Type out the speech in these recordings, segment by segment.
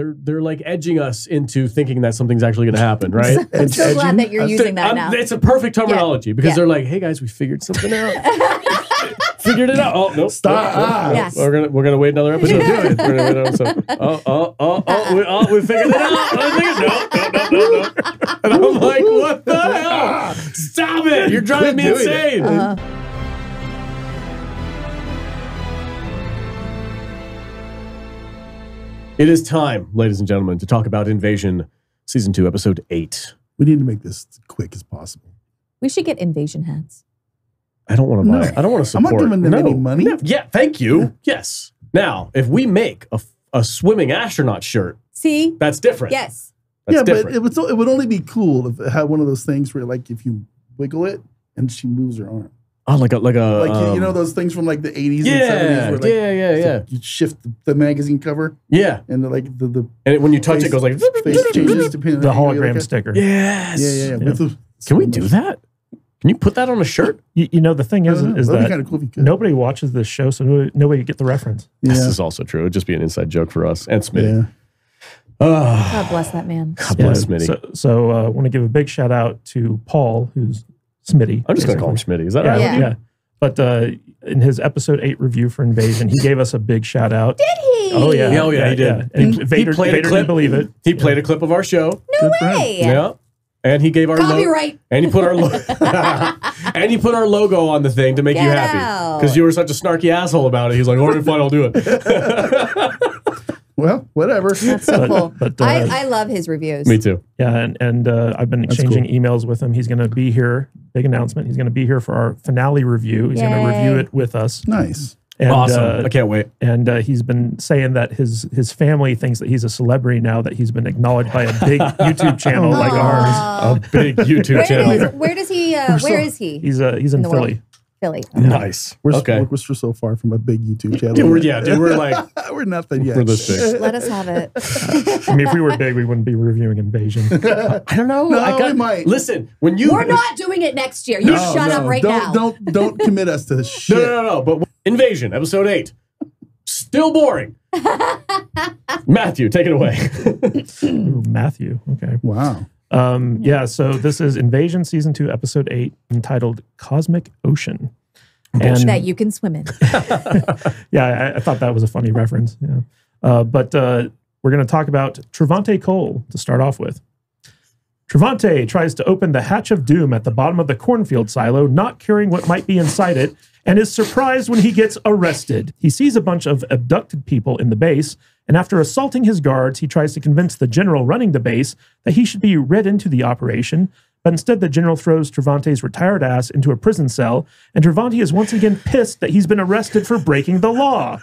they're like edging us into thinking that something's actually going to happen, right? I'm so glad that you're using that now. It's a perfect terminology because they're like, hey guys, we figured something out. Figured it out. Oh no! Stop! Yes. We're gonna wait another episode. We're gonna wait another episode. We figured it out. No. And I'm like, what the hell? Stop it! You're driving me insane. It is time, ladies and gentlemen, to talk about Invasion Season 2, Episode 8. We need to make this as quick as possible. We should get invasion hats. I don't want to buy it. I don't want to support. I'm not giving them any money. No. Yeah, thank you. Yes. Now, if we make a swimming astronaut shirt, see, that's different. Yes. That's different. But it would only be cool if it had one of those things where, like, if you wiggle it and she moves her arm. Oh, like you know those things from like the 80s and 70s where like, yeah. You shift the magazine cover. Yeah. And the and when you touch it goes like face changes depending the on hologram sticker. Yes. Yeah. Can we do that? Can you put that on a shirt? You know, the thing is that kind of cool if you could. Nobody watches this show, so nobody get the reference. Yeah. This is also true. It'd just be an inside joke for us and Smitty. Yeah. God bless that man. God bless Smitty. So I want to give a big shout out to Paul, who's Smitty. I'm just going to call him Smitty. Is that yeah, right? Yeah. But in his episode 8 review for Invasion, he gave us a big shout out. Did he? Oh, yeah. Yeah, he did. Yeah. And Vader didn't believe it. He played a clip of our show. No way. Yeah. And he gave our copyright. And he put our and he put our logo on the thing to make you happy because you were such a snarky asshole about it. He's like, "All right, fine, I'll do it." Well, whatever. That's so cool. But I love his reviews. Me too. Yeah, and I've been exchanging emails with him. He's going to be here. Big announcement. He's going to be here for our finale review. He's going to review it with us. Nice. And, awesome. I can't wait. And he's been saying that his family thinks that he's a celebrity now, that he's been acknowledged by a big YouTube channel like ours. A big YouTube channel. Where does he? Where is he? He's in Philly. Philly. Nice. We're so far from a big YouTube channel. Dude, we're like we're nothing yet. We're this big. Let us have it. I mean, if we were big, we wouldn't be reviewing Invasion. I don't know. No, we might. Listen, we're not doing it next year. You shut up right now. Don't commit us to this shit. No. But Invasion, Episode 8, still boring. Matthew, take it away. Ooh, Matthew. Okay. Wow. Yeah, so this is Invasion Season 2, Episode 8, entitled Cosmic Ocean. And that you can swim in. Yeah, I thought that was a funny reference. Yeah. But we're going to talk about Trevante Cole to start off with. Trevante tries to open the hatch of doom at the bottom of the cornfield silo, not caring what might be inside it, and is surprised when he gets arrested. He sees a bunch of abducted people in the base, and after assaulting his guards, he tries to convince the general running the base that he should be read into the operation, but instead the general throws Trevante's retired ass into a prison cell, and Trevante is once again pissed that he's been arrested for breaking the law.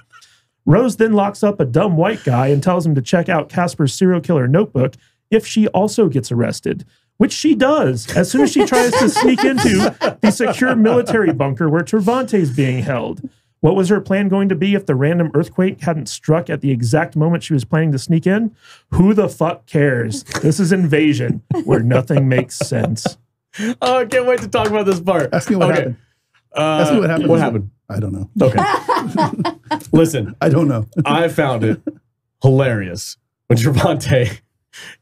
Rose then locks up a dumb white guy and tells him to check out Casper's serial killer notebook if she also gets arrested, which she does as soon as she tries to sneak into the secure military bunker where Trevante is being held. What was her plan going to be if the random earthquake hadn't struck at the exact moment she was planning to sneak in? Who the fuck cares? This is Invasion, where nothing makes sense. Oh, I can't wait to talk about this part. Ask me what happened. Ask me what happened. What happened? I don't know. Okay. Listen. I don't know. I found it hilarious when Trevante,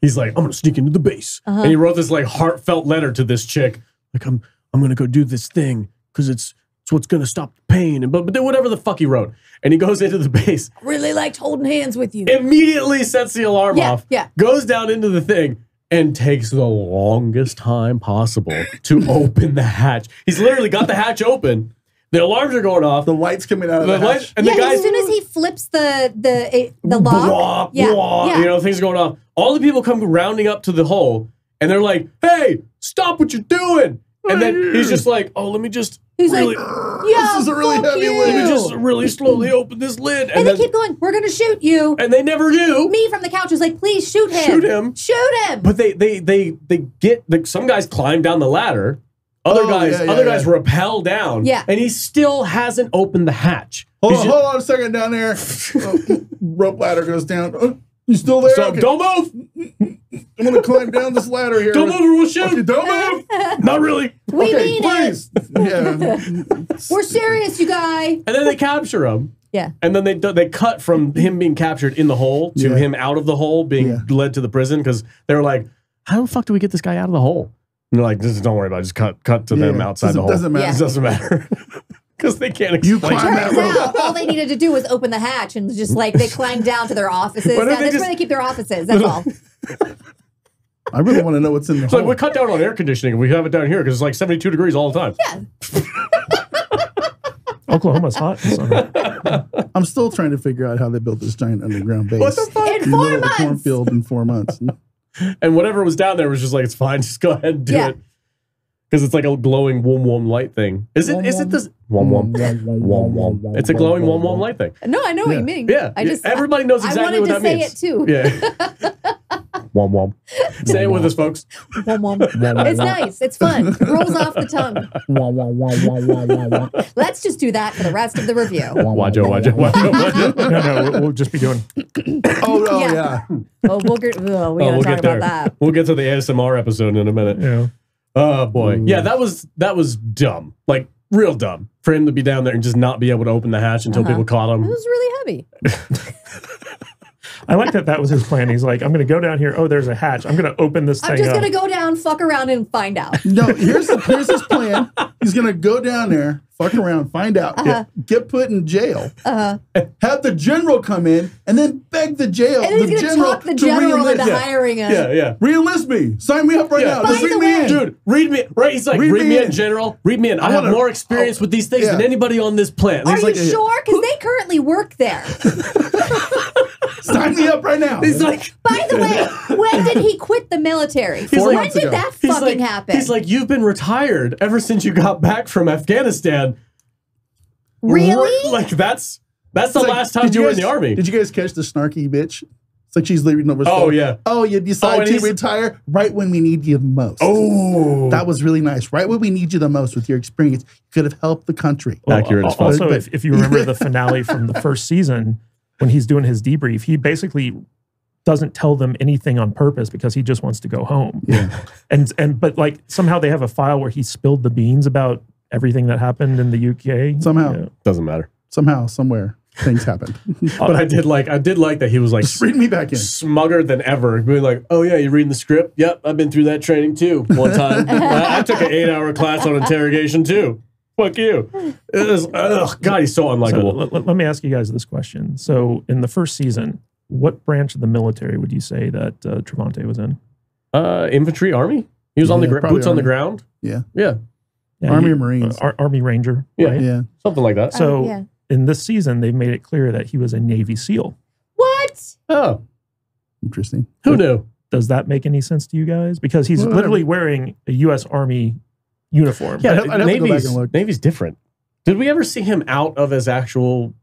he's like, I'm going to sneak into the base. And he wrote this like heartfelt letter to this chick. Like, I'm going to go do this thing because it's what's going to stop the pain. And but then whatever the fuck he wrote. And he goes into the base. Really liked holding hands with you. Immediately sets the alarm off. Yeah. Goes down into the thing and takes the longest time possible to open the hatch. He's literally got the hatch open. The alarms are going off. The light's coming out of the hatch. And the guy, as soon as he flips the lock, you know, things are going off. All the people come rounding up to the hole, and they're like, "Hey, stop what you're doing!" And then he's just like, "Oh, let me just really, this is a really heavy lid. Let me just really slowly open this lid." And they keep going, "We're gonna shoot you," and they never do. Me from the couch was like, "Please shoot him! Shoot him! Shoot him!" But they get some guys climb down the ladder. Other guys rappel down. Yeah. And he still hasn't opened the hatch. Hold on a second down there. Rope ladder goes down. Oh, you still there? So, okay. Don't move. I'm going to climb down this ladder here. Don't move or we'll shoot. Okay, don't move. Not really. We mean please. it. Yeah. We're serious, you guys. And then they capture him. Yeah. And then they cut from him being captured in the hole to him out of the hole being led to the prison because they were like, how the fuck do we get this guy out of the hole? And they're like, don't worry about it. Just cut to them outside the hole. Doesn't matter. It doesn't matter. Because they can't explain. Turns out all they needed to do was open the hatch and just like they climbed down to their offices. That's where they keep their offices. That's all. I really want to know what's in the hole. Like we cut down on air conditioning. We have it down here because it's like 72 degrees all the time. Yeah. Oklahoma's hot. I'm still trying to figure out how they built this giant underground base. What the fuck? In 4 months. The cornfield in 4 months. And whatever was down there was just like, it's fine. Just go ahead and do it. Because it's like a glowing wom light thing. Is it this? Wom. It's a glowing wom light thing. No, I know what you mean. Yeah. Everybody knows exactly what that means. I wanted to say it too. Yeah. Wom. Say it with us, folks. Wom. It's nice. It's fun. It rolls off the tongue. Let's just do that for the rest of the review. Wajo. No, we'll just be doing. Yeah. Oh, we gotta talk about that. We'll get to the ASMR episode in a minute. Yeah. Oh boy. Yeah, that was dumb. Like real dumb for him to be down there and just not be able to open the hatch until people caught him. It was really heavy. I like that was his plan. He's like, I'm going to go down here. Oh, there's a hatch. I'm going to open this thing I'm just up. going to go down, fuck around, and find out. No, here's his plan. He's going to go down there, fuck around, find out, get put in jail, have the general come in, and then beg the jail. And then he's going to talk the general into hiring him. Yeah. Re-enlist me. Sign me up right now. Just read me in. Dude, read me. Right? He's like, read me in, General. Read me in. I have more experience with these things than anybody on this plant. Are you sure? Because they currently work there. Sign me up right now. He's like, by the way, when did he quit the military? When did that fucking happen? He's like, you've been retired ever since you got back from Afghanistan. Really? Like that's the last time you were in the army. Did you guys catch the snarky bitch? It's like she's leaving over. Oh yeah. Oh, you decide to retire right when we need you the most. Oh, that was really nice. Right when we need you the most with your experience, you could have helped the country. Accurate as fuck. Also, if you remember the finale from the first season, when he's doing his debrief, he basically doesn't tell them anything on purpose because he just wants to go home. Yeah. But like somehow they have a file where he spilled the beans about everything that happened in the UK. Somehow. Doesn't matter. Somehow, somewhere, things happened. But I did like that he was like, just read me back in. Smugger than ever. Being like, oh yeah, you reading the script? Yep, I've been through that training too. One time, I took an 8-hour class on interrogation too. Fuck you. God, he's so unlikable. So, let me ask you guys this question. So in the first season, what branch of the military would you say that Trevante was in? Infantry, army. He was on the boots on the ground. Yeah. Army or Marines. Army Ranger. Yeah. Right? Yeah. Something like that. So in this season, they've made it clear that he was a Navy SEAL. What? Oh, interesting. Who knew? Does that make any sense to you guys? Because he's literally wearing a U.S. Army uniform. Yeah, Navy's different. Did we ever see him out of his actual,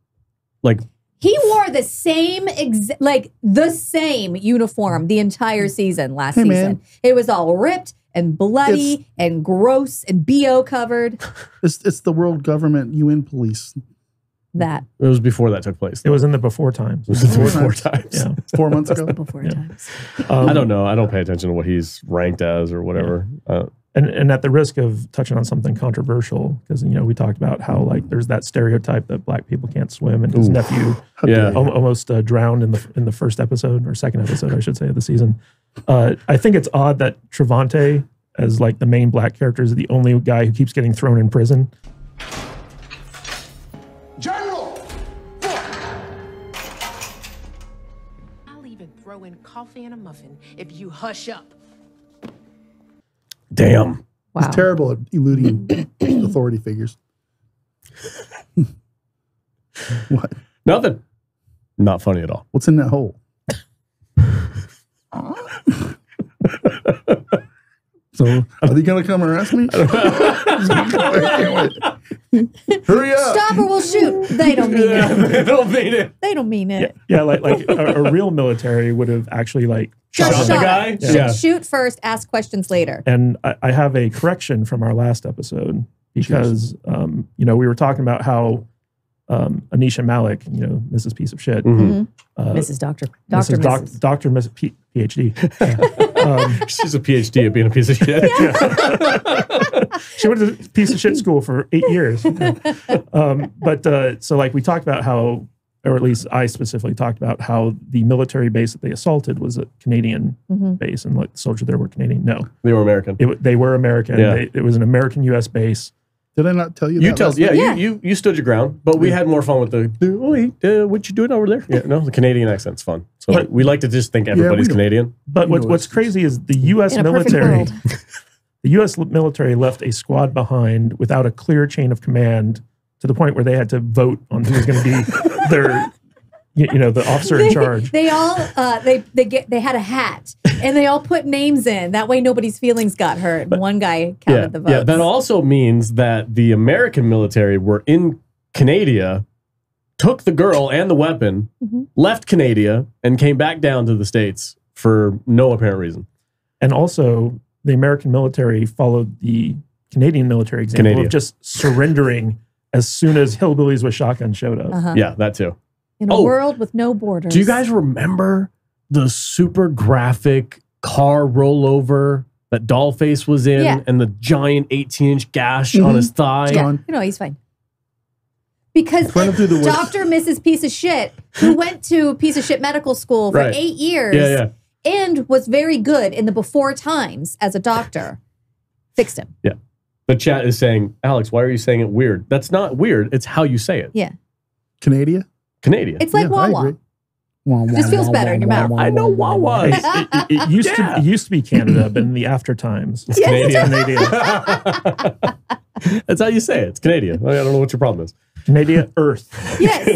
like... He wore the same, the same uniform the entire season last season. Man. It was all ripped and bloody and gross and BO covered. It's the world government UN police. That. It was before that took place. It was in the before times. It was the before times. Yeah. 4 months ago. Before times. I don't know. I don't pay attention to what he's ranked as or whatever. Yeah. And at the risk of touching on something controversial, because we talked about how like there's that stereotype that black people can't swim, and his nephew almost drowned in the first episode or second episode, I should say, of the season. I think it's odd that Trevante, as like the main black character, is the only guy who keeps getting thrown in prison. General, I'll even throw in coffee and a muffin if you hush up. Damn. Wow. He's terrible at eluding authority figures. What? Nothing. Not funny at all. What's in that hole? So, are they going to come arrest me? Hurry up. Stop or we'll shoot. They don't mean it. They don't mean it. They don't mean it. Yeah, like a real military would have actually like shot the guy. Yeah. Shoot first, ask questions later. And I have a correction from our last episode because we were talking about how Anisha Malik, Mrs. Piece of Shit, Mrs. Doctor, Mrs. PhD. She's a PhD at being a piece of shit. She went to piece of shit school for 8 years. So like we talked about how, or at least I specifically talked about how the military base that they assaulted was a Canadian base, and like the soldiers there were Canadian. No, They were American. they were American. Yeah. It was an American U.S. base. Did I not tell you? You that tell, last night? you stood your ground, but we had more fun with what you doing over there? Yeah, no, the Canadian accent's fun. So we like to just think everybody's we know. Canadian. But what's crazy is the U.S. In a perfect military. world. The U.S. military left a squad behind without a clear chain of command to the point where they had to vote on who was going to be their, the officer in charge. They all they had a hat and they all put names in. That way nobody's feelings got hurt. And one guy counted the votes. Yeah, that also means that the American military were in Canada, took the girl and the weapon, left Canada, and came back down to the States for no apparent reason. And also, the American military followed the Canadian military example of just surrendering as soon as hillbillies with shotguns showed up. Yeah, that too. In a world with no borders. Do you guys remember the super graphic car rollover that Dollface was in, Yeah. and the giant 18-inch gash on his thigh? Yeah, he's fine. Because Run him through the woods. Dr. Mrs. Piece of Shit, who went to piece of shit medical school for Right. 8 years and was very good in the before times as a doctor, fixed him. Yeah. The chat is saying, Alex, why are you saying it weird? That's not weird. It's how you say it. Yeah. Canada? Canadian. It's like I Wawa. agree. Wah, wah, Just feels wah, better in your wah, mouth. wah, I know wah, wah. Wawas. It used to be Canada, but in the after times, it's Yes. Canadian. That's how you say it. It's Canadian. I don't know what your problem is. Canadian Earth. Yes.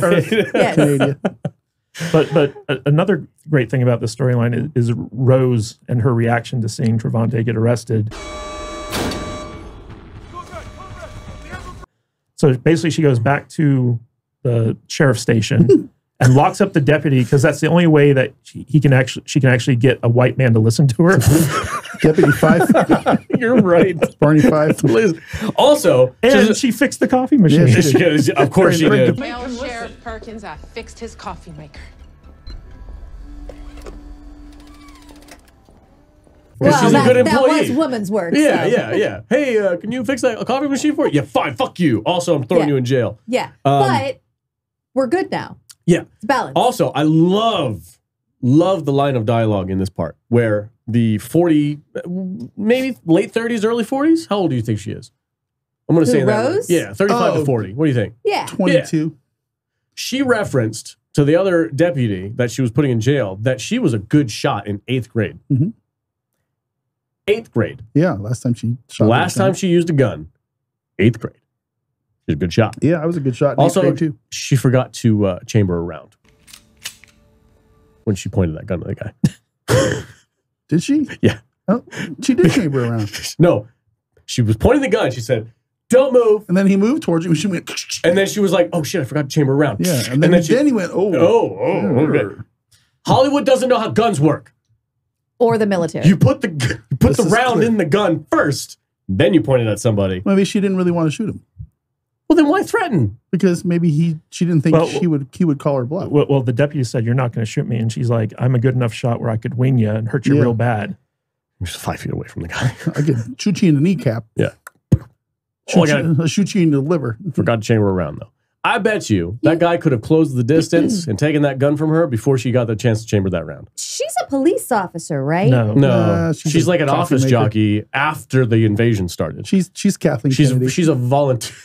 Yes. Canada. But another great thing about this storyline is Rose and her reaction to seeing Trevante get arrested. So basically, she goes back to the sheriff's station and locks up the deputy because that's the only way that she can actually get a white man to listen to her. Deputy 5. You're right. Barney 5. Also, And she fixed the coffee machine. Yeah, of course she did. Tell Sheriff Perkins I fixed his coffee maker. Well, she's a good that employee. was woman's work. Yeah, so. yeah. Hey, can you fix that coffee machine for you? Yeah, fine. Fuck you. Also, I'm throwing you in jail. Yeah. But we're good now. Yeah. It's balanced. Also, I love the line of dialogue in this part where the 40, maybe late 30s, early 40s. How old do you think she is? I'm going to say that. Rose? Yeah, 35 to 40. What do you think? Yeah. 22. She referenced to the other deputy that she was putting in jail that she was a good shot in 8th grade. 8th grade. Yeah, last time she shot. Last time she used a gun, 8th grade. She's a good shot. Yeah, I was a good shot. In Also, 8th grade too. she forgot to chamber a round when she pointed that gun at the guy. Did she? Yeah. Oh, she did chamber around. No, she was pointing the gun. She said, "Don't move." And then he moved towards you and she went. And then she was like, "Oh shit, I forgot to chamber a round." Yeah, and then he went, Okay. Hollywood doesn't know how guns work. Or the military. You put the round in the gun first, then you point it at somebody. Maybe she didn't really want to shoot him Well, then why threaten? because maybe she didn't think he would call her bluff. Well, the deputy said, "You're not going to shoot me," and she's like, "I'm a good enough shot where I could wing you and hurt you real bad." I'm just 5 feet away from the guy. I could shoot you in the kneecap. Yeah. Shoot you in the liver. Forgot to chamber a round though. I bet you that guy could have closed the distance and taken that gun from her before she got the chance to chamber that round. She's a police officer, right? No, she's a like an coffee office maker. jockey after the invasion started. She's Kathleen Kennedy. She's a volunteer.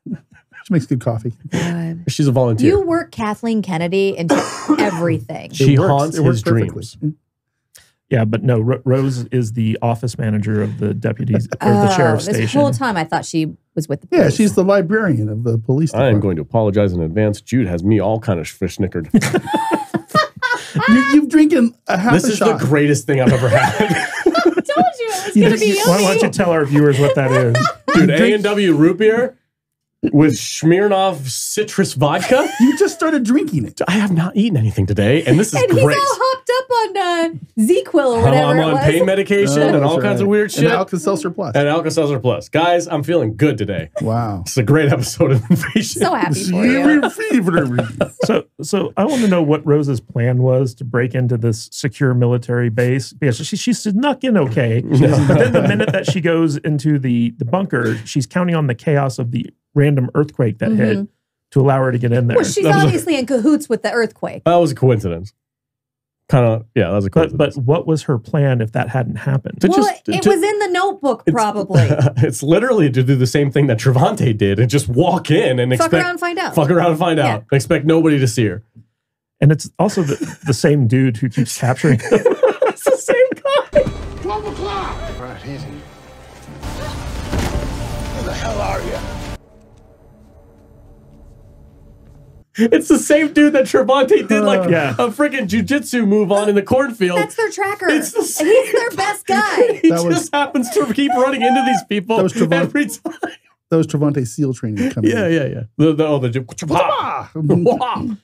She makes good coffee. God. She's a volunteer. You work Kathleen Kennedy into everything. She It works. haunts It works his perfectly. dreams. Yeah, but no, Rose is the office manager of the deputies or the sheriff's this station. whole time I thought she was with the police. Yeah, she's the librarian of the police I department. am going to apologize in advance. Jude has me all kind of snickered. You've drinking a half This a is shot. the greatest thing I've ever had. I told you it was going to be Why yummy. don't you tell our viewers what that is? Dude, A&W root beer with Smirnoff citrus vodka. You just started drinking it. I have not eaten anything today, and this is And he's great. all hopped up Z-Quil or whatever I'm it on was. pain medication and all kinds of weird shit. And Alka-Seltzer Plus. And Alka-Seltzer Plus. Guys, I'm feeling good today. Wow. It's a great episode of Invasion. So happy for you. So I want to know what Rose's plan was to break into this secure military base. Because she snuck in okay. But then the minute that she goes into the bunker, she's counting on the chaos of the random earthquake that hit to allow her to get in there. Well, she's obviously in cahoots with the earthquake. That was a coincidence. Kind of, yeah, that was a coincidence. But what was her plan if that hadn't happened? It was in the notebook, probably. It's literally to do the same thing that Trevante did and just walk in and fuck around and find out. Fuck around and find out. Expect nobody to see her. And it's also the same dude who keeps capturing. It's the same guy. 12 o'clock. Right, easy. Where the hell are you? It's the same dude that Trevante did like Yeah. a freaking jujitsu move on in the cornfield. That's their tracker. It's the same. He's their best guy. He just happens to keep running into these people That was Trevante. every time. That was Trevante SEAL training coming Yeah.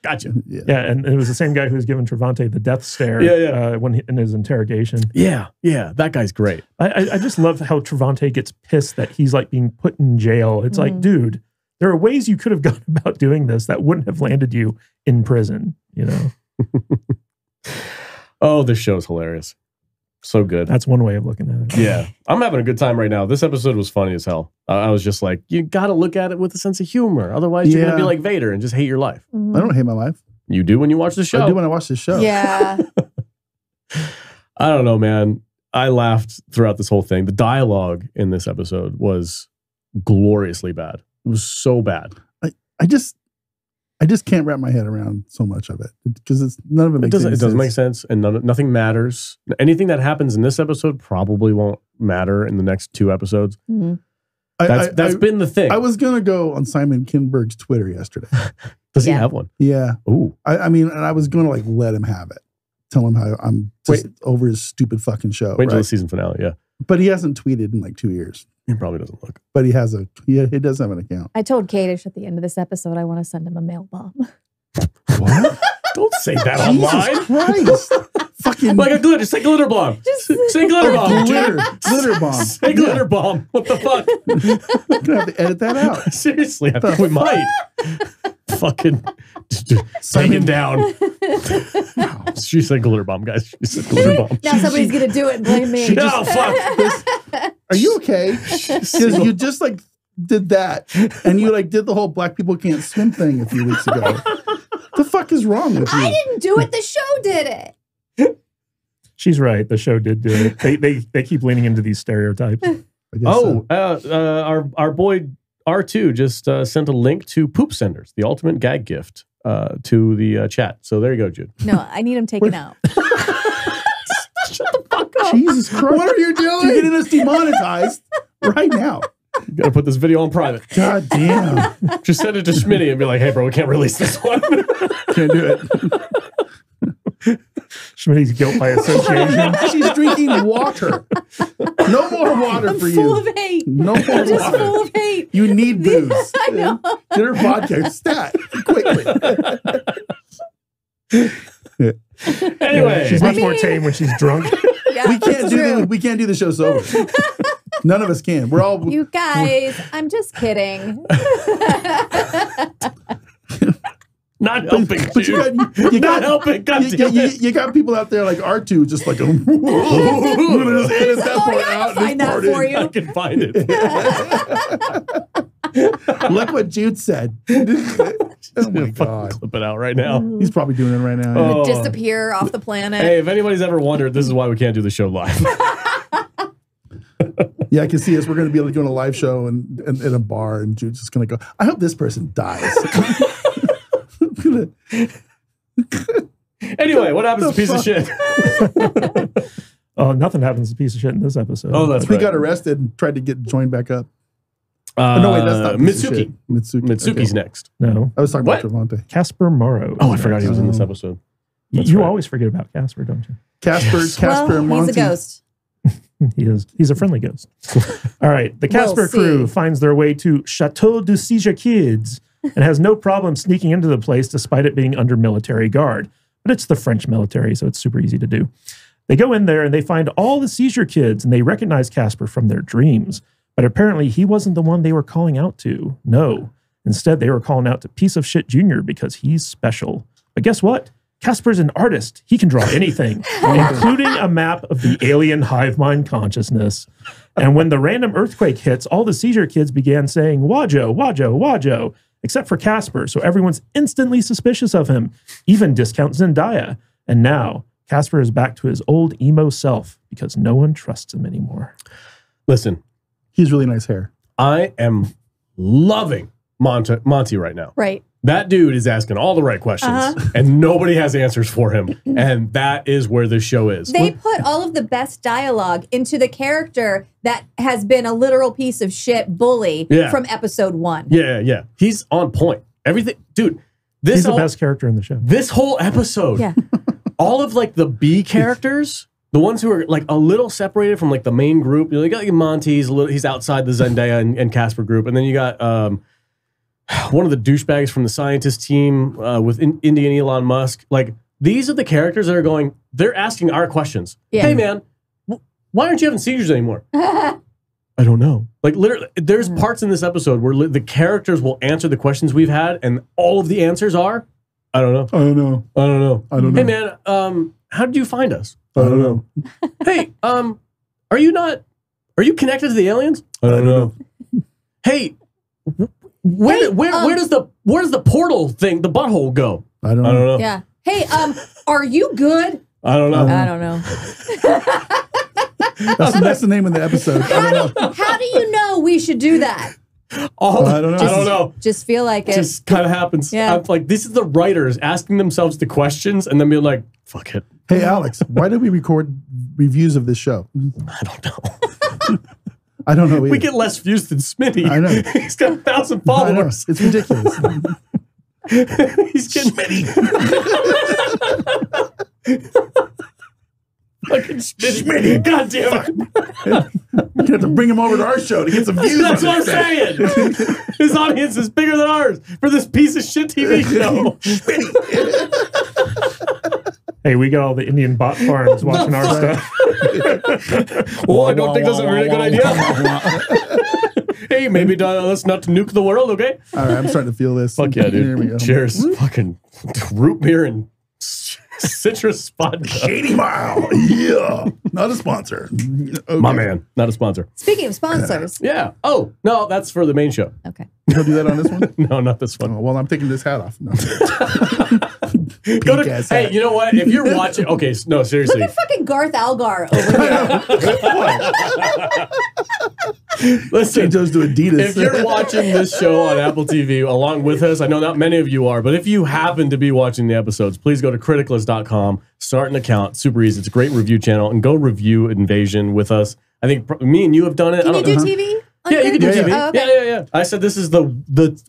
Gotcha. Yeah, and it was the same guy who was giving Trevante the death stare in his interrogation. Yeah, that guy's great. I just love how Trevante gets pissed that he's like being put in jail. It's like, dude, there are ways you could have gone about doing this that wouldn't have landed you in prison, you know? Oh, this show's hilarious. So good. That's one way of looking at it. Yeah. I'm having a good time right now. This episode was funny as hell. I was just like, you got to look at it with a sense of humor. Otherwise, you're going to be like Vader and just hate your life. I don't hate my life. You do when you watch the show. I do when I watch the show. Yeah. I don't know, man. I laughed throughout this whole thing. The dialogue in this episode was gloriously bad. It was so bad. I just can't wrap my head around so much of it because none of it makes It doesn't sense. make sense, and nothing matters. Anything that happens in this episode probably won't matter in the next 2 episodes. Mm-hmm. That's been the thing. I was gonna go on Simon Kinberg's Twitter yesterday. Does he have one? Yeah. Ooh. I mean, and I was gonna like let him have it. Tell him how I'm just over his stupid fucking show. Wait until the season finale. Yeah. But he hasn't tweeted in like 2 years. He probably doesn't look. But he does have an account. I told Kadish at the end of this episode I want to send him a mail bomb. What? Don't say that online. Christ. Fucking like a glitter. Say glitter bomb. Say glitter bomb. Glitter bomb. Say glitter bomb. What the fuck? I'm gonna have to edit that out. Seriously, I think we might. Fucking take it down. She said glitter bomb, guys. She said glitter bomb. Now somebody's going to do it and blame me. No, fuck. Are you okay? Because you just like did that and you like did the whole black people can't swim thing a few weeks ago. The fuck is wrong with you? I didn't do it. The show did it. She's right. The show did do it. They keep leaning into these stereotypes. Our boy R2 just sent a link to Poop Senders, the ultimate gag gift, to the chat. So there you go, Jude. No, I need him taken out. Shut the fuck up. Jesus Christ. What are you doing? You're getting us demonetized right now. You gotta put this video on private. God damn. Just send it to Schmitty and be like, hey, bro, we can't release this one. Can't do it. Schmitty's guilt by association. She's drinking water. No more water for you. Full of hate. No more I'm just water. full of hate. You need booze. I know. Get her vodka. Stat. Quickly. Anyway. She's much more tame when she's drunk. Yeah, We can't do the show sober. None of us can. We're all You guys, I'm just kidding. Not helping, but Jude. you got Not helping. God damn it. you got people out there like R2 just like edit that part out. Find that for you. I can find it. Look what Jude said. Oh my God. Clip it out right now. He's probably doing it right now. Oh. Disappear off the planet. Hey, if anybody's ever wondered, this is why we can't do the show live. Yeah, I can see us. We're going to be able to go to a live show and in a bar, and Jude's just going to go, I hope this person dies. Anyway, what happens to piece of shit? Oh, nothing happens to a piece of shit in this episode. Oh, that's He right. got arrested and tried to get joined back up. No, wait, that's not Mitsuki. Mitsuki's okay. next. No. I was talking What? about Trevante. Casper Morrow. Oh, I forgot he was in this episode. That's You right. always forget about Casper, don't you? Casper and Monty. He's a ghost. He's a friendly ghost. All right. The Casper crew finds their way to Chateau du Seizure Kids and has no problem sneaking into the place despite it being under military guard. But it's the French military, so it's super easy to do. They go in there and they find all the seizure kids and they recognize Casper from their dreams. But apparently he wasn't the one they were calling out to. No. Instead, they were calling out to Piece of Shit Jr. because he's special. But guess what? Casper's an artist. He can draw anything, including a map of the alien hive mind consciousness. And when the random earthquake hits, all the seizure kids began saying, Wajo, Wajo, Wajo, except for Casper. So everyone's instantly suspicious of him, even discount Zendaya. And now Casper is back to his old emo self because no one trusts him anymore. Listen, He's really nice hair. I am loving Monty right now. Right. That dude is asking all the right questions, and nobody has answers for him. And that is where this show is. They put all of the best dialogue into the character that has been a literal piece of shit bully from episode 1. Yeah. He's on point. Everything, dude. He's the best character in the show. This whole episode, all of like the B characters, the ones who are like a little separated from like the main group. You got like Monty, he's outside the Zendaya and Casper group, and then you got one of the douchebags from the scientist team with Indian Elon Musk. Like, these are the characters that are going, they're asking our questions. Hey, man, why aren't you having seizures anymore? I don't know. Like, literally, there's parts in this episode where the characters will answer the questions we've had, and all of the answers are, I don't know. I don't know. I don't know. I don't know. Hey, man, how did you find us? I don't know. Hey, are you connected to the aliens? I don't know. Hey, where does the portal thing, the butthole go? I don't know. Yeah. Hey, are you good? I don't know. I don't know. That's the name of the episode. How do you know we should do that? I don't know. I don't know. Just feel like it. Just kind of happens. Yeah. I'm like, this is the writers asking themselves the questions and then being like, fuck it. Hey, Alex, why did we record reviews of this show? I don't know. I don't know either. We get less views than Smitty. I know. He's got 1,000 I know. followers. It's ridiculous. He's getting Smitty. Fucking Smitty. God damn it. You have to bring him over to our show to get some views. That's what I'm saying. His audience is bigger than ours for this piece of shit TV show. Hey, we got all the Indian bot farms watching our stuff. Well, I don't think that's a really good idea. Hey, maybe let's not nuke the world, okay? All right, I'm starting to feel this. Fuck yeah, dude. Here we go. Cheers. Fucking root beer and citrus vodka. 80 Mile. Yeah. Not a sponsor. Okay. My man. Not a sponsor. Speaking of sponsors. Yeah. Oh, no, that's for the main show. Okay. You don't do that on this one? No, not this one. Oh, well, I'm taking this hat off. No. Go to, hey, you know what? If you're watching, okay, no, seriously. Look at fucking Garth Algar over here. Listen, Change those to Adidas. if you're watching this show on Apple TV along with us, I know not many of you are, but if you happen to be watching the episodes, please go to criticalist.com, start an account, super easy. It's a great review channel, and go review Invasion with us. I think me and you have done it. Can you do TV? Yeah, you can do TV. Oh, okay. Yeah. I said this is the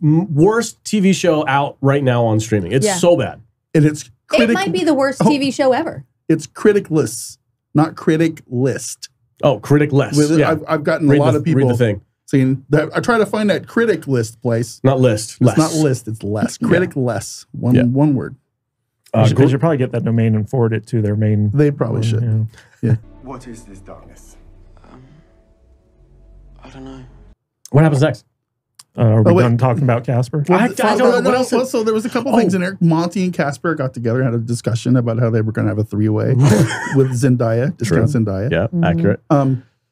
worst TV show out right now on streaming. It's so bad. And it's It might be the worst TV show ever. It's critic-less, not critic list. Oh, critic less. Yeah. I've gotten a lot of people read the thing. saying that. I try to find that critic list place. Not list. It's Less. not list. It's less. Critic less. One word. They should probably get that domain and forward it to their main. They probably should. Yeah. What is this darkness? I don't know. What happens next? Are we done talking about Casper? I don't know. What else? So there was a couple things in there. Monty and Casper got together and had a discussion about how they were going to have a three-way with Zendaya, discount Zendaya. Yeah, accurate.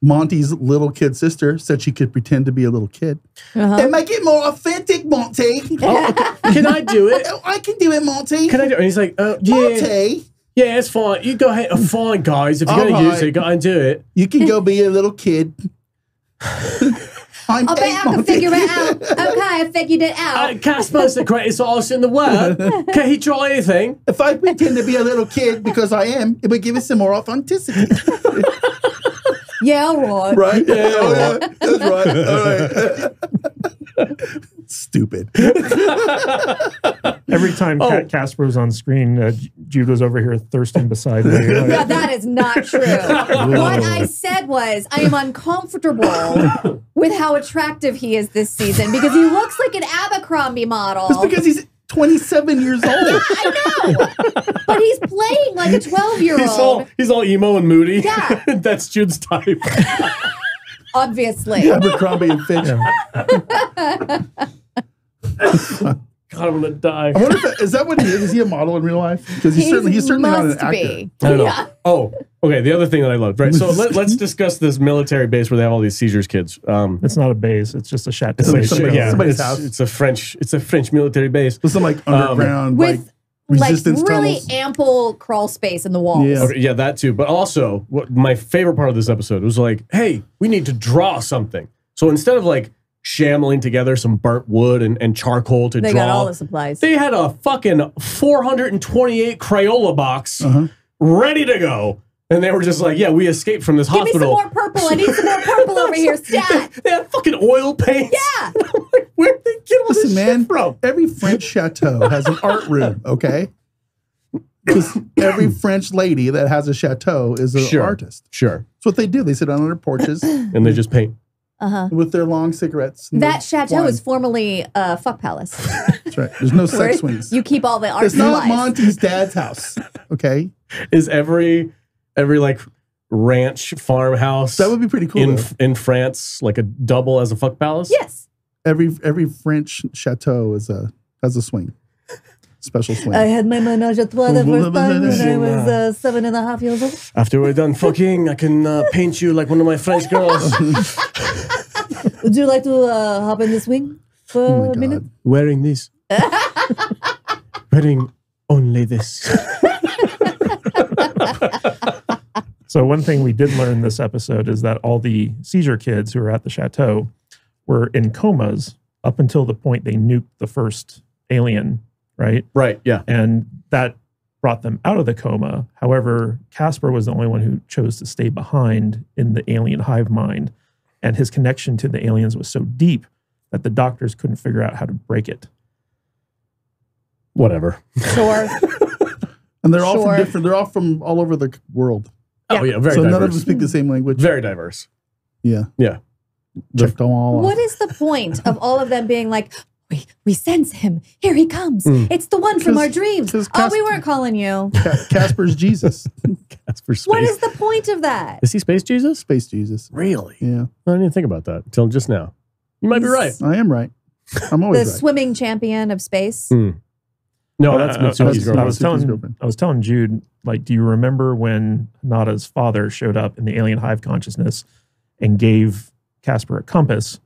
Monty's little kid sister said she could pretend to be a little kid. And make it more authentic, Monty. Can I do it? I can do it, Monty. Can I do it? And he's like, yeah. Monty, Yeah, it's fine. You go ahead. Fine, guys. If you're going to use it, go and do it. you can go be a little kid. I bet I can figure it out. Okay, I figured it out. Casper's the greatest artist in the world. Can he try anything? If I pretend to be a little kid because I am, it would give us some more authenticity. Yeah, all right. Right? Yeah, that's right. All right. Stupid. Every time Casper was on screen, Jude was over here thirsting beside me. Yeah, that is not true. What I said was, I am uncomfortable with how attractive he is this season because he looks like an Abercrombie model. It's because 27 years old. I know. But he's playing like a 12-year-old. He's all emo and moody. Yeah. That's Jude's type. Obviously. Abercrombie and Fitch. God, I'm gonna die. I wonder if is that what he is? Is he a model in real life? Because he's certainly not an must actor. be. I don't know. Yeah. Oh, okay. The other thing that I loved, right? So let's discuss this military base where they have all these seizures kids. It's not a base. It's just a chateau. Somebody's house. It's a French military base. With some like underground With resistance really tunnels. ample crawl space in the walls. Yeah. Okay, yeah, that too. But also, what my favorite part of this episode was like, hey, we need to draw something. So instead of like shambling together some burnt wood and charcoal to They draw, got all the supplies. they had a fucking 428 Crayola box ready to go. And they were just like, yeah, we escaped from this Give me some hospital. more purple. I need some more purple over here. Stat. They had fucking oil paint. Yeah. Like, where'd they get all Listen, this man, shit from? every French chateau has an art room, okay? Because every French lady that has a chateau is an artist. Sure. That's what they do. They sit on their porches And they just paint. with their long cigarettes. and That their chateau wine. is formerly a fuck palace. That's right. There's no Where sex swings. you keep all the art It's not supplies. Monty's dad's house, okay? Is every like ranch farmhouse That would be pretty cool. in France like a double as a fuck palace? Yes. Every French chateau has a swing, special swing. I had my menage a trois the first time when I was 7.5 years old. After we're done fucking, I can paint you like one of my French girls. Would you like to hop in the swing for a minute? Wearing this. Wearing only this. So one thing we did learn this episode is that all the seizure kids who were at the chateau were in comas up until the point they nuked the first alien, right? Right, yeah. And that brought them out of the coma. However, Casper was the only one who chose to stay behind in the alien hive mind. And his connection to the aliens was so deep that the doctors couldn't figure out how to break it. Whatever. Sure. And they're all from different. They're all from all over the world. Oh, yeah, very So diverse. none of them speak the same language. Very diverse. Yeah. Yeah. Checked them all off. What is the point of all of them being like, we sense him. Here he comes. It's the one from our dreams. Oh, we weren't calling you. Casper's Jesus. Casper Space. What is the point of that? Is he Space Jesus? Space Jesus. Really? Yeah. I didn't even think about that until just now. You might be right. I am right. I'm The always right. swimming champion of space. No, that's Mitsuki's girlfriend. I was telling Jude, like, do you remember when Nada's father showed up in the alien hive consciousness and gave Casper a compass,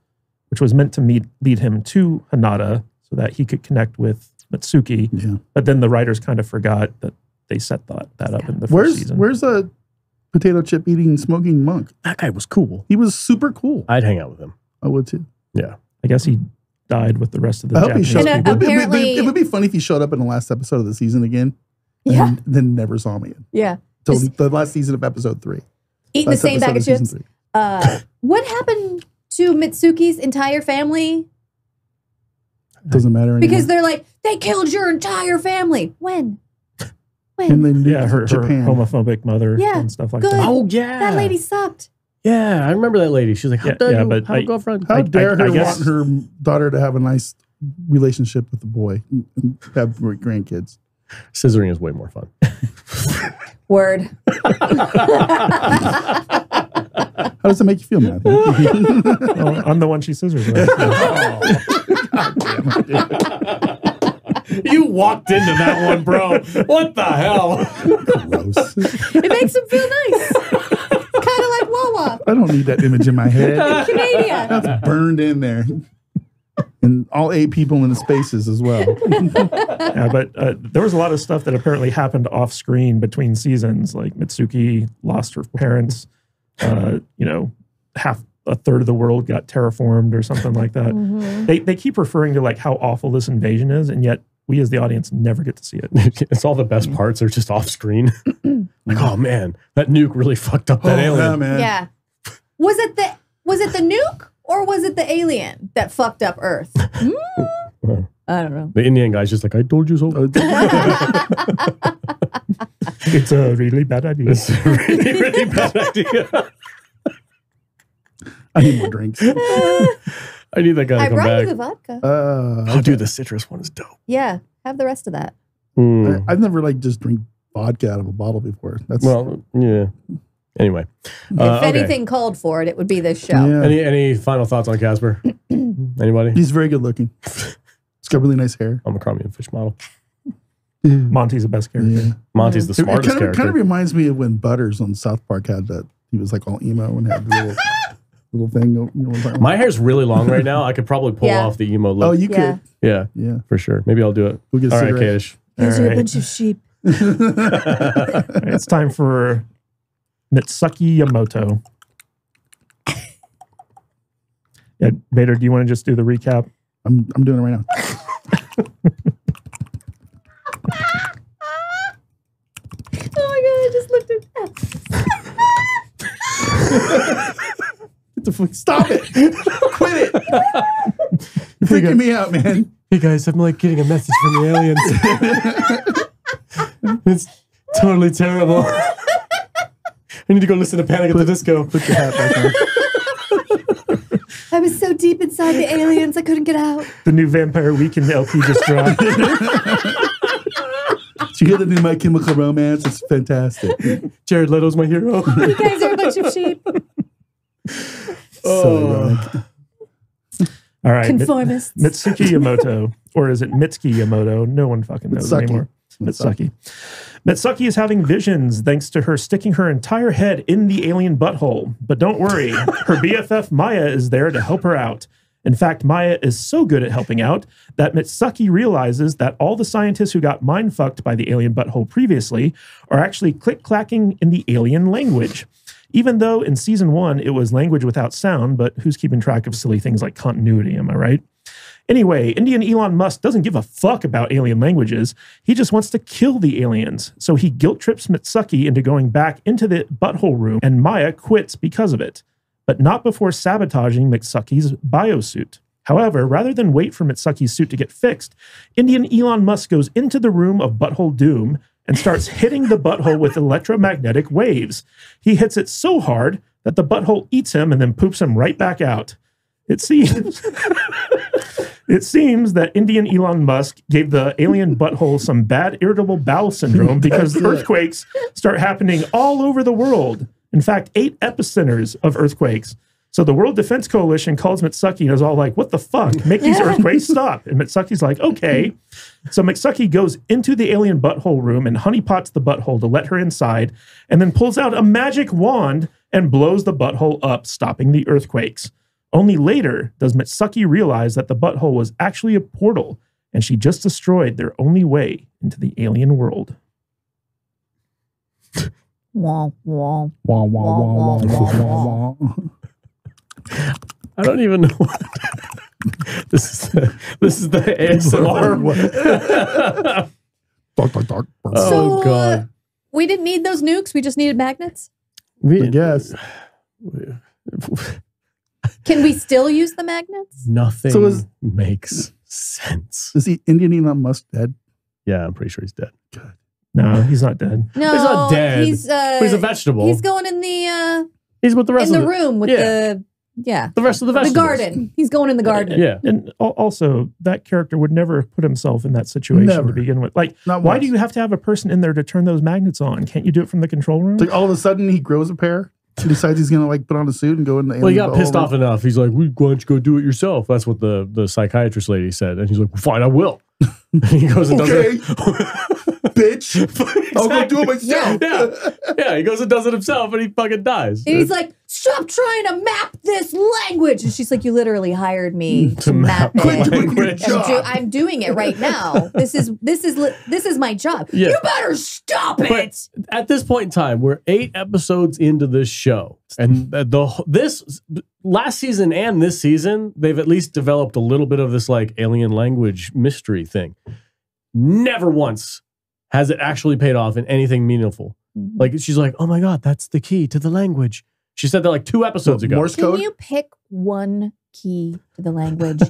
which was meant to lead him to Hanada so that he could connect with Mitsuki. Yeah. But then the writers kind of forgot that they set that up in the first season. Where's a potato chip eating smoking monk? That guy was cool. He was super cool. I'd hang out with him. I would too. Yeah. I guess he died with the rest of the I hope he Japanese showed And, up. people. apparently- It would be funny if he showed up in the last episode of the season again. Yeah. And then never saw me again. Yeah. Till Just the last season of episode 3. eating the Last same bag of episode chips. season 3. What happened to Mitsuki's entire family? Doesn't matter anymore. Because they're like, they killed your entire family. When? and then Yeah, her Japan. homophobic mother Yeah, and stuff like good. that. Oh, yeah. That lady sucked. Yeah, I remember that lady. She's like, how Yeah, dare yeah, you but have a girlfriend? How dare her guess- want her daughter to have a nice relationship with the boy and have grandkids? Scissoring is way more fun. Word. How does that make you feel, man? Well, I'm the one she scissors with. You walked into that one, bro. What the hell? Gross. It makes them feel nice. Kind of like Wawa. I don't need that image in my head. Canadian. That's burned in there. And all 8 people in the spaces as well. Yeah, but there was a lot of stuff that apparently happened off screen between seasons. Like Mitsuki lost her parents. A third of the world got terraformed or something like that. They keep referring to like how awful this invasion is, and yet we as the audience never get to see it. It's all the best parts are just off screen. Like, oh man, that nuke really fucked up that alien. Yeah, man. Yeah. Was it the nuke or was it the alien that fucked up Earth? I don't know. The Indian guy's just like, I told you so. It's a really bad idea. It's a really, really bad idea. I need more drinks. I need that guy to I come brought back. you the vodka. Oh, dude, the citrus one is dope. Yeah. Have the rest of that. I've never like just drink vodka out of a bottle before. That's yeah. Anyway, If anything called for it, it would be this show. Yeah. Any final thoughts on Casper? Anybody? He's very good looking. He's got really nice hair. I'm a Chromium Fish model. Monty's the best character. Yeah. Monty's the smartest character. It kind of reminds me of when Butters on South Park had that. He was like all emo and had the little thing. You know what I'm talking about? My hair's really long right now. I could probably pull off the emo look. Oh, you could. Yeah, For sure. Maybe I'll do it. We'll get all right, cigarettes. Kadish. Those are All a bunch of sheep. It's time for Mitsuki Emoto. Yeah, Vader, do you want to just do the recap? I'm doing it right now. Oh my god, I just looked at Get the fuck, stop it! Quit it! You're freaking me out, man. Hey guys, I'm like getting a message from the aliens. It's totally terrible. I need to go listen to Panic at the Disco. Put your hat back on. I was so deep inside the aliens, I couldn't get out. The new Vampire Weekend LP just dropped. Did you hear the new My Chemical Romance? It's fantastic. Jared Leto's my hero. You guys are a bunch of sheep. So ironic. All right. Conformists. Mitsuki Emoto. Or is it Mitsuki Emoto? No one fucking knows Mitsuki. anymore. Mitsuki. Mitsuki is having visions thanks to her sticking her entire head in the alien butthole. But don't worry, her BFF Maya is there to help her out. In fact, Maya is so good at helping out that Mitsuki realizes that all the scientists who got mind-fucked by the alien butthole previously are actually click-clacking in the alien language. Even though in season 1 it was language without sound, but who's keeping track of silly things like continuity, am I right? Anyway, Indian Elon Musk doesn't give a fuck about alien languages. He just wants to kill the aliens. So he guilt trips Mitsuki into going back into the butthole room, and Maya quits because of it. But not before sabotaging Mitsuki's biosuit. However, rather than wait for Mitsuki's suit to get fixed, Indian Elon Musk goes into the room of Butthole Doom and starts hitting the butthole with electromagnetic waves. He hits it so hard that the butthole eats him and then poops him right back out. It seems that Indian Elon Musk gave the alien butthole some bad irritable bowel syndrome because earthquakes start happening all over the world. In fact, 8 epicenters of earthquakes. So the World Defense Coalition calls Mitsuki and is all like, what the fuck? Make these earthquakes stop. And Mitsuki's like, okay. So Mitsuki goes into the alien butthole room and honeypots the butthole to let her inside, and then pulls out a magic wand and blows the butthole up, stopping the earthquakes. Only later does Mitsuki realize that the butthole was actually a portal, and she just destroyed their only way into the alien world. Wah, wah. Wah, wah, wah, wah, wah, wah. I don't even know. This is the ASMR. Dark, dark, dark. Oh, God. We didn't need those nukes. We just needed magnets. Yes. Can we still use the magnets? Nothing makes sense. Is the Indian Elon Musk dead? Yeah, I'm pretty sure he's dead. Good. No, he's not dead. No, He's not dead. He's But he's a vegetable. He's going in the He's with the rest in of the room with the rest of the vegetables. the garden. He's going in the garden. Yeah. And also, that character would never have put himself in that situation Never. to begin with. Like, Not why once. do you have to have a person in there to turn those magnets on? Can't you do it from the control room? It's like all of a sudden he grows a pair. He decides he's gonna like put on a suit and go in the. Well, he got alien pissed butthole. off enough. He's like, why don't you go do it yourself? That's what the psychiatrist lady said. And he's like, well, fine, I will. And he goes and does Okay, it. bitch. I'll go do it myself. Yeah, he goes and does it himself and he fucking dies. And he's like, stop trying to map this language. And she's like, you literally hired me to map map it. language. I'm doing it right now. This is my job. Yeah. You better stop But it. at this point in time, we're 8 episodes into this show. And this last season and this season, they've at least developed a little bit of this like alien language mystery thing. Never once has it actually paid off in anything meaningful. Like she's like, oh my God, that's the key to the language. She said that like 2 episodes ago. Morse Can code. you pick one key to the language?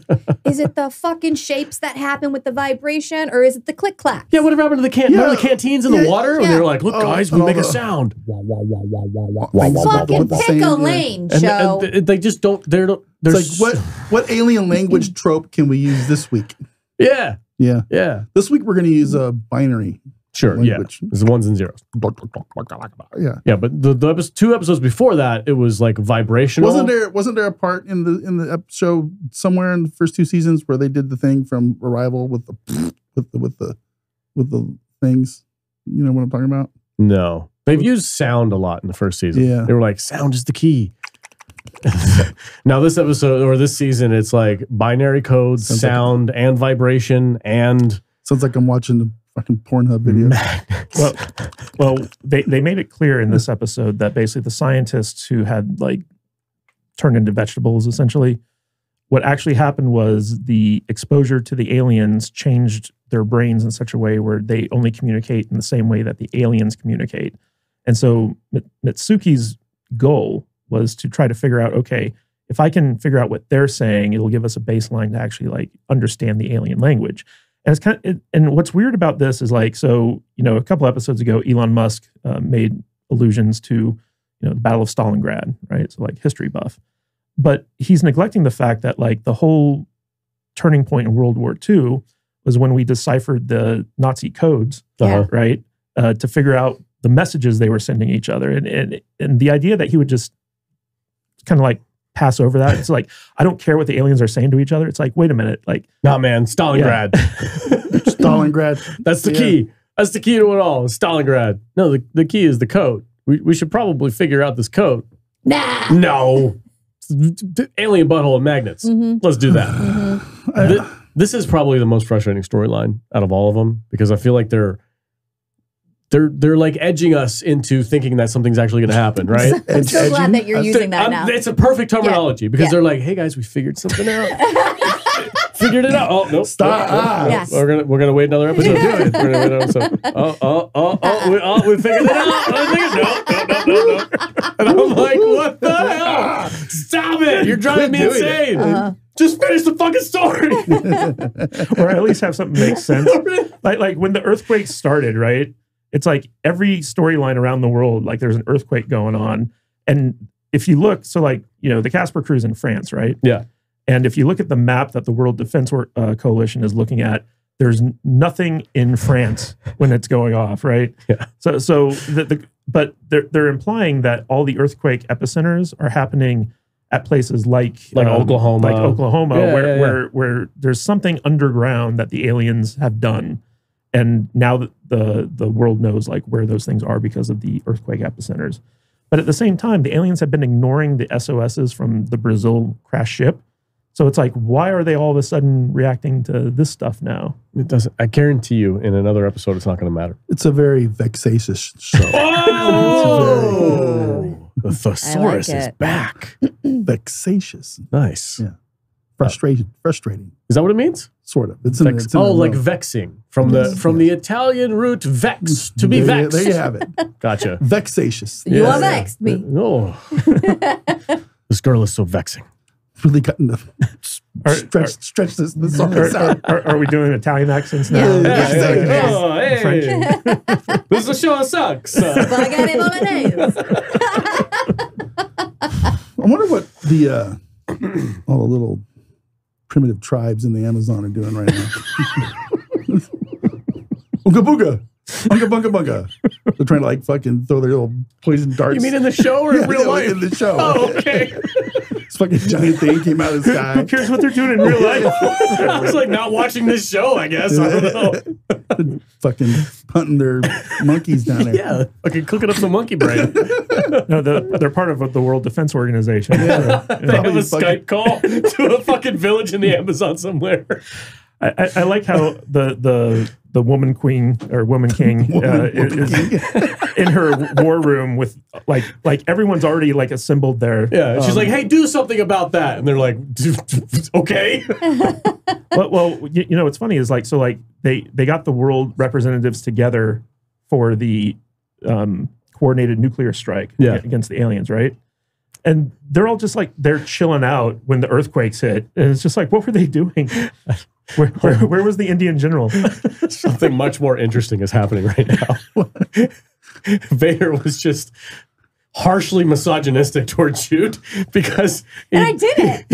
Is it the fucking shapes that happen with the vibration, or is it the click clack? Yeah, whatever happened to the remember the canteens in the water? When they were like, look, guys, we and all make a the- sound. Wah, wah, wah, wah, wah, wah, wah, wah, wah, Fucking wah, pick a yeah. lane, And, Joe. and they just don't, they're It's like what alien language trope can we use this week? Yeah. Yeah. Yeah. This week we're going to use a binary. Sure. Language. Yeah. It's the ones and zeros. Yeah. Yeah, but the 2 episodes before that, it was like vibrational. Wasn't there a part in the show somewhere in the first 2 seasons where they did the thing from Arrival with the things? You know what I'm talking about? No. They've used sound a lot in the first season. Yeah. They were like, sound is the key. Now this episode or this season, it's like binary codes, sound and vibration and sounds like I'm watching the fucking Pornhub video. Well, they made it clear in this episode that basically the scientists who had like turned into vegetables, essentially, what actually happened was the exposure to the aliens changed their brains in such a way where they only communicate in the same way that the aliens communicate. And so Mitsuki's goal was to try to figure out, okay, if I can figure out what they're saying, it'll give us a baseline to actually like understand the alien language. And it's and what's weird about this is like, so, you know, a couple episodes ago, Elon Musk made allusions to, you know, the Battle of Stalingrad, right? So like history buff. But he's neglecting the fact that like the whole turning point in World War II was when we deciphered the Nazi codes, right? To figure out the messages they were sending each other. And the idea that he would just kind of like pass over that. It's like, I don't care what the aliens are saying to each other. It's like, wait a minute. Like, nah, man, Stalingrad. Stalingrad. That's the key. That's the key to it all. Stalingrad. No, the key is the code. We should probably figure out this code. Nah. No. Alien butthole and magnets. Let's do that. This is probably the most frustrating storyline out of all of them because I feel like they're like edging us into thinking that something's actually going to happen, right? I'm so glad that you're using that now. It's a perfect terminology because they're like, "Hey guys, we figured something out. Figured it out. Oh nope, stop. Nope. Yes. We're gonna wait another episode. We're gonna wait another episode. We figured it out. No. And I'm like, what the hell? Stop it! You're driving me insane. Just finish the fucking story, or at least have something make sense. Like when the earthquake started, right? It's like every storyline around the world, like there's an earthquake going on. And if you look, so like, you know, the Casper crew's in France, right? Yeah. And if you look at the map that the World Defense Coalition is looking at, there's nothing in France when it's going off, right? Yeah. But they're implying that all the earthquake epicenters are happening at places like Oklahoma, where there's something underground that the aliens have done. And now the world knows like where those things are because of the earthquake epicenters. But at the same time, the aliens have been ignoring the SOSs from the Brazil crash ship. So it's like, why are they all of a sudden reacting to this stuff now? It doesn't. I guarantee you, in another episode, it's not going to matter. It's a very vexatious show. The thesaurus is back. Vexatious. Nice. Yeah. Frustrating. Is that what it means? Sort of. It's like vexing from the Italian root vex, to be vexed. There you have it. Gotcha. Vexatious. You are vexed me. Oh, this girl is so vexing. Really cutting the stretch this out. Are we doing Italian accents now? Yeah. Oh, hey. This is a show that sucks. Spaghetti bolognese. I wonder what all the little primitive tribes in the Amazon are doing right now. Ooga booga. Unga bunga bunga. They're trying to like fucking throw their little poison darts. You mean in the show or in real life? In the show. Oh, okay. This fucking giant thing came out of the sky. Who cares what they're doing in real life? I was like not watching this show, I guess. I don't know. Fucking hunting their monkeys down there. Yeah. Fucking cooking up some monkey brain. No, they're part of the World Defense Organization. Yeah. So, they have a Skype call to a fucking village in the Amazon somewhere. I like how the woman queen or woman king is in her war room with like everyone's already like assembled there. Yeah, she's like, "Hey, do something about that," and they're like, "Okay." well, you know what's funny is like so like they got the world representatives together for the coordinated nuclear strike against the aliens, right? And they're all just like they're chilling out when the earthquakes hit, and it's just like, what were they doing? Where was the Indian general? Something much more interesting is happening right now. Vader was just harshly misogynistic towards Jude because and I did it.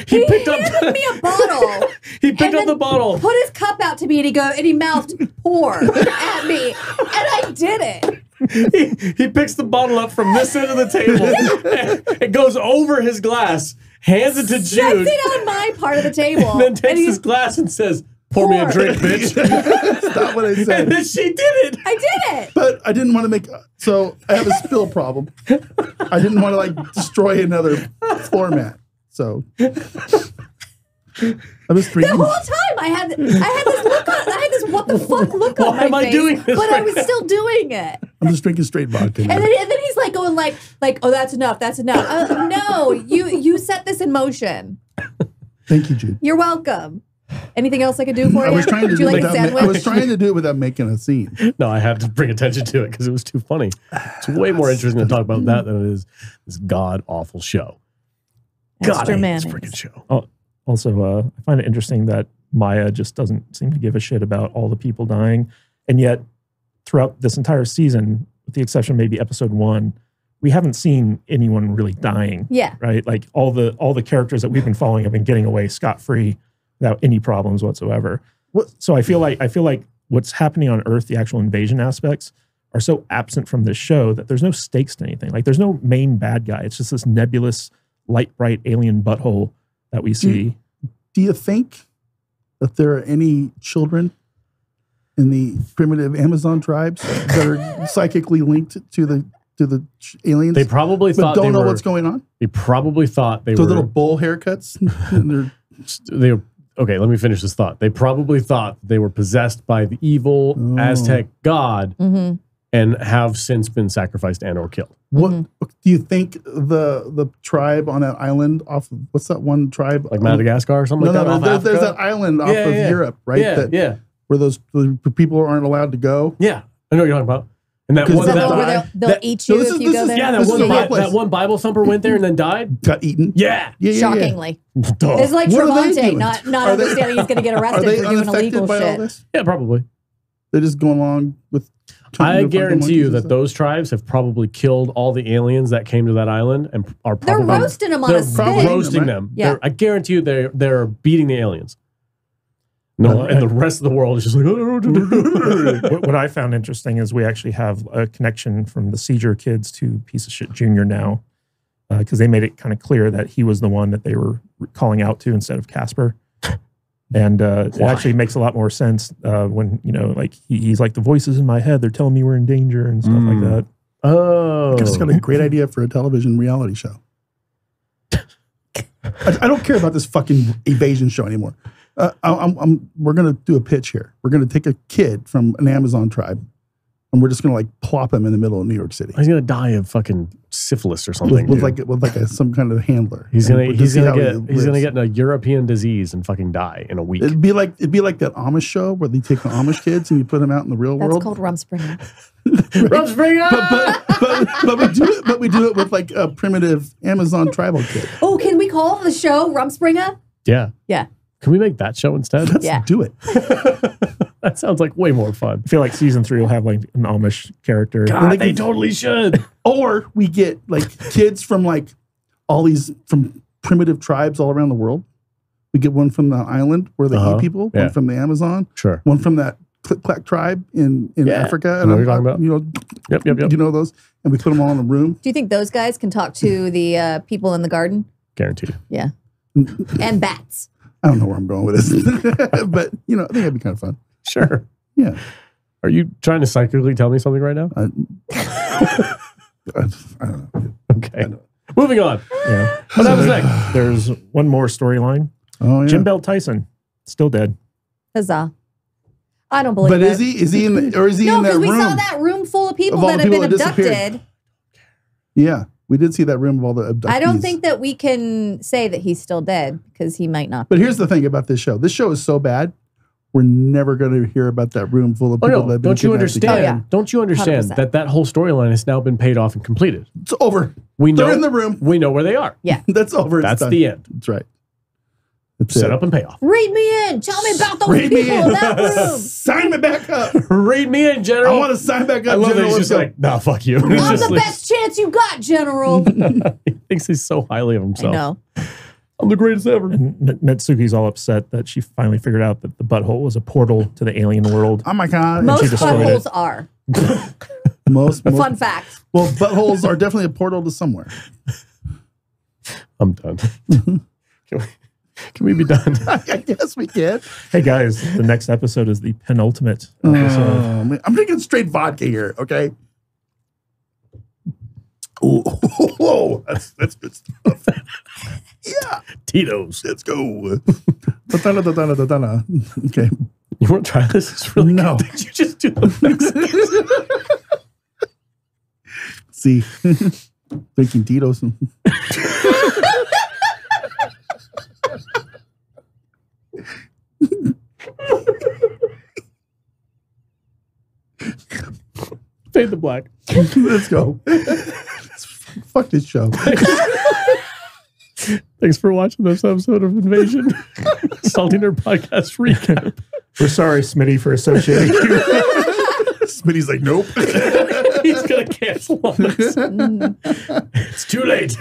He picked up handed me a bottle. He picked up the bottle. Put his cup out to me, and he mouthed "pour" at me, and I did it. He picks the bottle up from this end of the table. It goes over his glass, hands it to Sets Jude, it on my part of the table, and then takes his glass and says, "Pour me a drink, bitch." That's not what I said. And then she did it. I did it. But I didn't want to make. So I have a spill problem. I didn't want to like destroy another floor mat. So I was The drinking. whole time I had this look on. I had this what the fuck look on Why my am I face, doing this but I right was still doing it. I'm just drinking straight vodka. now. And then he's like going like, oh, that's enough. That's enough. No, you set this in motion. Thank you, Jude. You're welcome. Anything else I could do for you? I was trying to Would do you it like a without. sandwich? I was trying to do it without making a scene. No, I had to bring attention to it because it was too funny. It's way more interesting to talk about that than it is this god awful show. God, I hate this freaking show. Also, I find it interesting that Maya just doesn't seem to give a shit about all the people dying. And yet, throughout this entire season, with the exception of maybe episode 1, we haven't seen anyone really dying. Yeah. Right? Like all the characters that we've been following have been getting away scot-free without any problems whatsoever. So I feel like what's happening on Earth, the actual invasion aspects, are so absent from this show that there's no stakes to anything. Like there's no main bad guy. It's just this nebulous, light bright alien butthole that we see. Do you think that there are any children in the primitive Amazon tribes that are psychically linked to the aliens? They probably but thought don't they know were, what's going on. They probably thought they So were little bowl haircuts. And they were, okay, let me finish this thought. They probably thought they were possessed by the evil Aztec god and have since been sacrificed and or killed. what do you think the tribe on that island off of, what's that one tribe? Like Madagascar or something like that? No, there's that island off of Europe, right? Yeah, Where those people aren't allowed to go. yeah. I know what you're talking about. And that 'Cause one, Is that that- where they'll eat you this if is- you this go is- there? yeah, This is a real place. that one Bible thumper went there and then died. Got eaten. Yeah. Yeah. Shockingly. Duh. It's like What are they Trevante, doing? not Are they- understanding he's going to get Are arrested they for doing unaffected illegal by all shit. this? Yeah, probably. They're just going along with. I guarantee you monkeys and that stuff? those tribes have probably killed all the aliens that came to that island and are They're probably roasting them on they're a probably spit. roasting right? them. Yeah. I guarantee you they're beating the aliens. No, and the rest of the world is just like. What I found interesting is we actually have a connection from the Seizure kids to Piece of Shit Junior now, because they made it kind of clear that he was the one that they were calling out to instead of Casper. And it actually makes a lot more sense when, like he's like, the voices in my head, they're telling me we're in danger and stuff like that. Oh, I just got a great idea for a television reality show. I don't care about this fucking evasion show anymore. We're gonna do a pitch here. We're gonna take a kid from an Amazon tribe, and we're just gonna like plop him in the middle of New York City he's gonna die of fucking syphilis or something. with some kind of handler. He's And gonna just see how he he's gonna lives. get a European disease and fucking die in a week. It'd be like that Amish show where they take the Amish kids and you put them out in the real That's world. called Rumspringa. But we do it with like a primitive Amazon tribal kid. Oh, can we call the show Rumspringa? Yeah. Yeah. Can we make that show instead? Let's Yeah. do it. That sounds like way more fun. I feel like season 3 will have like an Amish character. God, they totally should. Or we get like kids from like all these from primitive tribes all around the world. We get one from the island where they eat people, Yeah. one from the Amazon, Sure. one from that Clack tribe in Yeah. Africa. I know what you're talking about. You know, Yep. you know those, and we put them all in a room. Do you think those guys can talk to the people in the garden? Guaranteed. Yeah. And bats. I don't know where I'm going with this, but I think it'd be kind of fun. Sure. Yeah. Are you trying to psychically tell me something right now? I don't know. Okay. Moving on. Yeah. What happens next? There's one more storyline. Oh yeah. Jim Bell Tyson, still dead. Huzzah. I don't believe But it. is he in the, or is he No, in that because we room? saw that room full of people Of all that the have people been that disappeared. abducted. Yeah, we did see that room of all the abductees. I don't think that we can say that he's still dead because he might not be. But here's the thing about this show. This show is so bad, we're never going to hear about that room full of Oh people no! that have been Don't you kidnapped understand? again. Oh, yeah. Don't you understand 100%. that whole storyline has now been paid off and completed? It's over. We know They're in the room. We know where they are. Yeah. That's over. It's That's done. the end. That's right. That's Set it. up and pay off. Read me in. Tell me about those Read me people in. in that room. Sign me back up. Read me in, General. I want to sign back up. I love that General. he's Let's just go. like, nah, fuck you. He's I'm just the like, best chance you got, General. he thinks he's so highly of I himself. know. I'm the greatest ever. And Mitsuki's all upset that she finally figured out that the butthole was a portal to the alien world. Oh my God. Most she destroyed buttholes it. are. Most Fun fact. Well, buttholes are definitely a portal to somewhere. I'm done. Can we be done? I guess we can. Hey guys, the next episode is the penultimate episode. Man, I'm drinking straight vodka here, okay? Ooh, whoa, that's good stuff. Yeah, Tito's. let's go. Da-da-da-da-da-da-da. Okay. You want to try this? It's really No. good. Did you just do the Mexican? See, drinking Tito's. Fade the black. Let's go. Fuck this show. Thanks for watching this episode of Invasion. Salty Nerd Podcast recap. We're sorry, Smitty, for associating you. Smitty's like, nope. He's going to cancel on us. It's too late.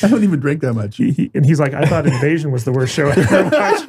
I don't even drink that much. And he's like, I thought Invasion was the worst show I ever watched.